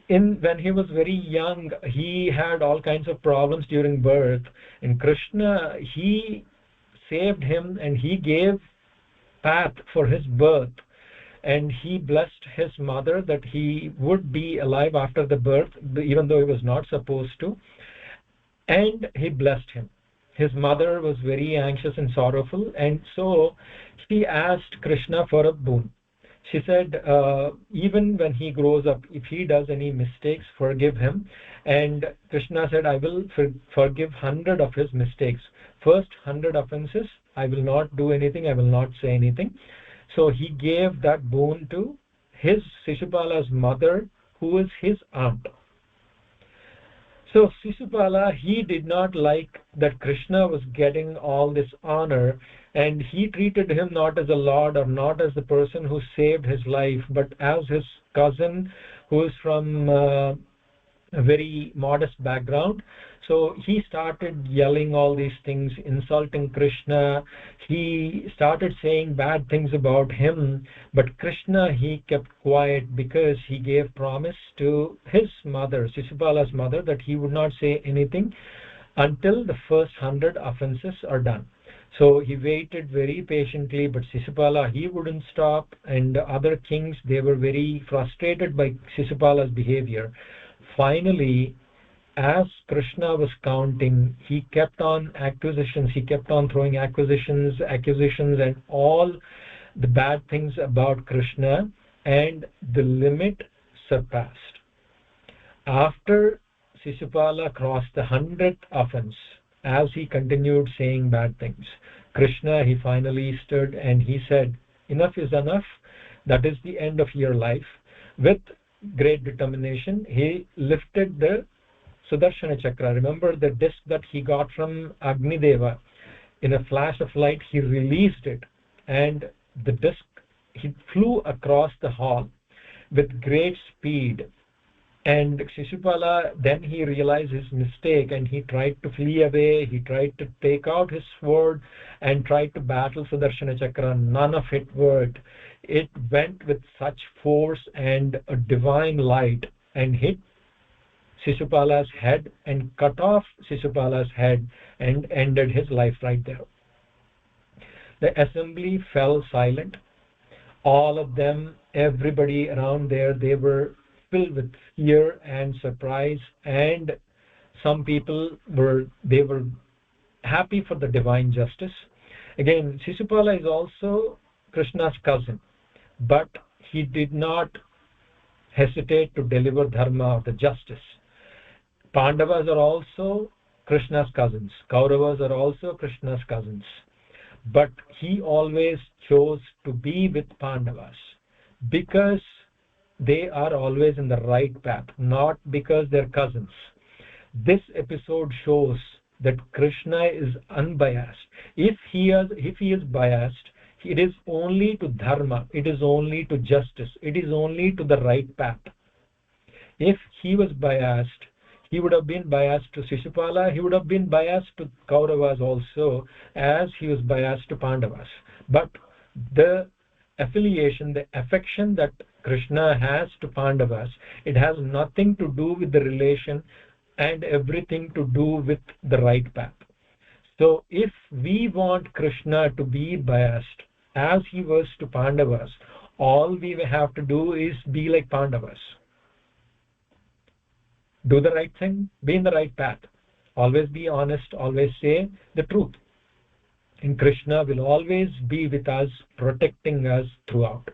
When he was very young, he had all kinds of problems during birth, and Krishna, he saved him and he gave path for his birth, and he blessed his mother that he would be alive after the birth, even though he was not supposed to, and he blessed him. His mother was very anxious and sorrowful, and so she asked Krishna for a boon. She said, even when he grows up, if he does any mistakes, forgive him. And Krishna said, I will forgive 100 of his mistakes. First 100 offenses, I will not do anything, I will not say anything. So he gave that boon to his Shishupala's mother, who is his aunt. So Shishupala, he did not like that Krishna was getting all this honor, and he treated him not as a lord or not as the person who saved his life, but as his cousin who is from a very modest background. So he started yelling all these things, insulting Krishna. He started saying bad things about him, but Krishna, he kept quiet because he gave promise to his mother, Shishupala's mother, that he would not say anything until the first 100 offenses are done. So he waited very patiently, but Shishupala, he wouldn't stop, and the other kings, they were very frustrated by Shishupala's behavior. Finally, as Krishna was counting, he kept on accusations, he kept on throwing accusations, and all the bad things about Krishna, and the limit surpassed. After Shishupala crossed the 100th offense, as he continued saying bad things, Krishna, he finally stood and he said, enough is enough, that is the end of your life. With great determination, he lifted the Sudarshana Chakra. Remember the disc that he got from Agni Deva? In a flash of light, he released it, and the disc, he flew across the hall with great speed. And Shishupala, then he realized his mistake and he tried to flee away. He tried to take out his sword and tried to battle Sudarshana Chakra. None of it worked. It went with such force and a divine light and hit Shishupala's head and cut off Shishupala's head and ended his life right there. The assembly fell silent. All of them, everybody around there, they were filled with fear and surprise, and some people were happy for the divine justice. Again, Shishupala is also Krishna's cousin, but he did not hesitate to deliver dharma or the justice. Pandavas are also Krishna's cousins. Kauravas are also Krishna's cousins. But he always chose to be with Pandavas because they are always in the right path, not because they're cousins. This episode shows that Krishna is unbiased. If he is biased, it is only to dharma, it is only to justice, it is only to the right path. If he was biased, he would have been biased to Shishupala, he would have been biased to Kauravas also, as he was biased to Pandavas. But the affiliation, the affection that Krishna has to Pandavas, it has nothing to do with the relation and everything to do with the right path. So if we want Krishna to be biased as he was to Pandavas, all we have to do is be like Pandavas. Do the right thing, be in the right path, always be honest, always say the truth, and Krishna will always be with us, protecting us throughout.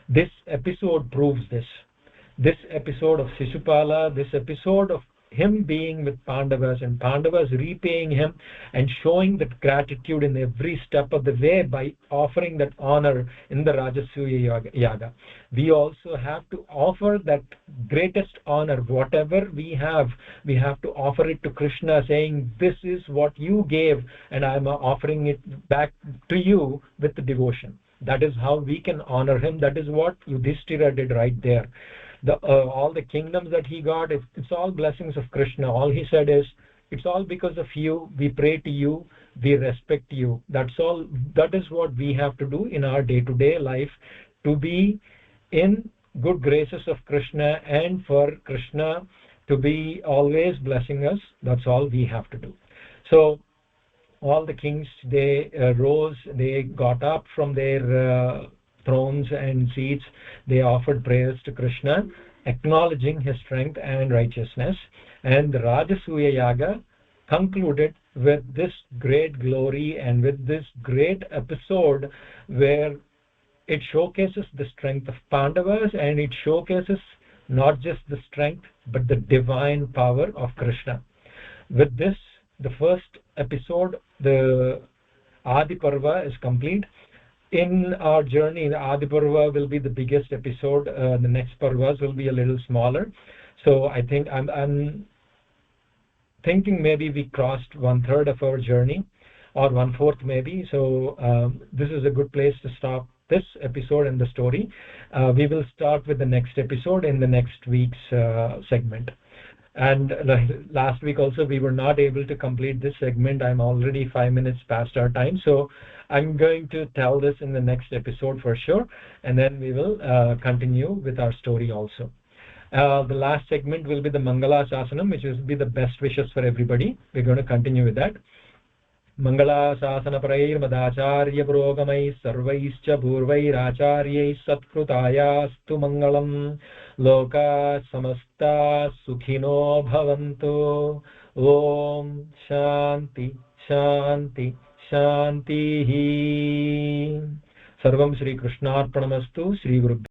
This episode proves this. This episode of Shishupala, this episode of him being with Pandavas and Pandavas repaying him and showing that gratitude in every step of the way by offering that honor in the Rajasuya Yaga. We also have to offer that greatest honor, whatever we have to offer it to Krishna, saying, this is what you gave and I am offering it back to you with devotion. That is how we can honor him. That is what Yudhishthira did right there. All the kingdoms that he got, it's all blessings of Krishna. All he said is, it's all because of you, we pray to you, we respect you. That's all. That is what we have to do in our day-to-day life, to be in good graces of Krishna and for Krishna to be always blessing us. That's all we have to do. So all the kings, they rose, they got up from their thrones and seats, they offered prayers to Krishna, acknowledging his strength and righteousness. And the Rajasuya Yaga concluded with this great glory and with this great episode where it showcases the strength of Pandavas, and it showcases not just the strength but the divine power of Krishna. With this, the first episode, the Adi Parva, is complete. In our journey, the Adi Parva will be the biggest episode. The next Parvas will be a little smaller. So I think I'm thinking maybe we crossed one third of our journey, or one fourth maybe. So this is a good place to stop this episode and the story. We will start with the next episode in the next week's segment. And last week also we were not able to complete this segment. I'm already 5 minutes past our time, so I'm going to tell this in the next episode for sure, and then we will continue with our story also. The last segment will be the Mangala Sasanam, which will be the best wishes for everybody. We're going to continue with that. मङ्गलाशासनपरैर्मदाचार्यपुरोगमैः सर्वैश्च पूर्वैराचार्यैः सत्कृतायास्तु मङ्गलम् लोकाः समस्ताः सुखिनो भवन्तु ॐ शान्ति शान्ति शान्तिः सर्वं श्रीकृष्णार्पणमस्तु श्रीगुरुभ्यो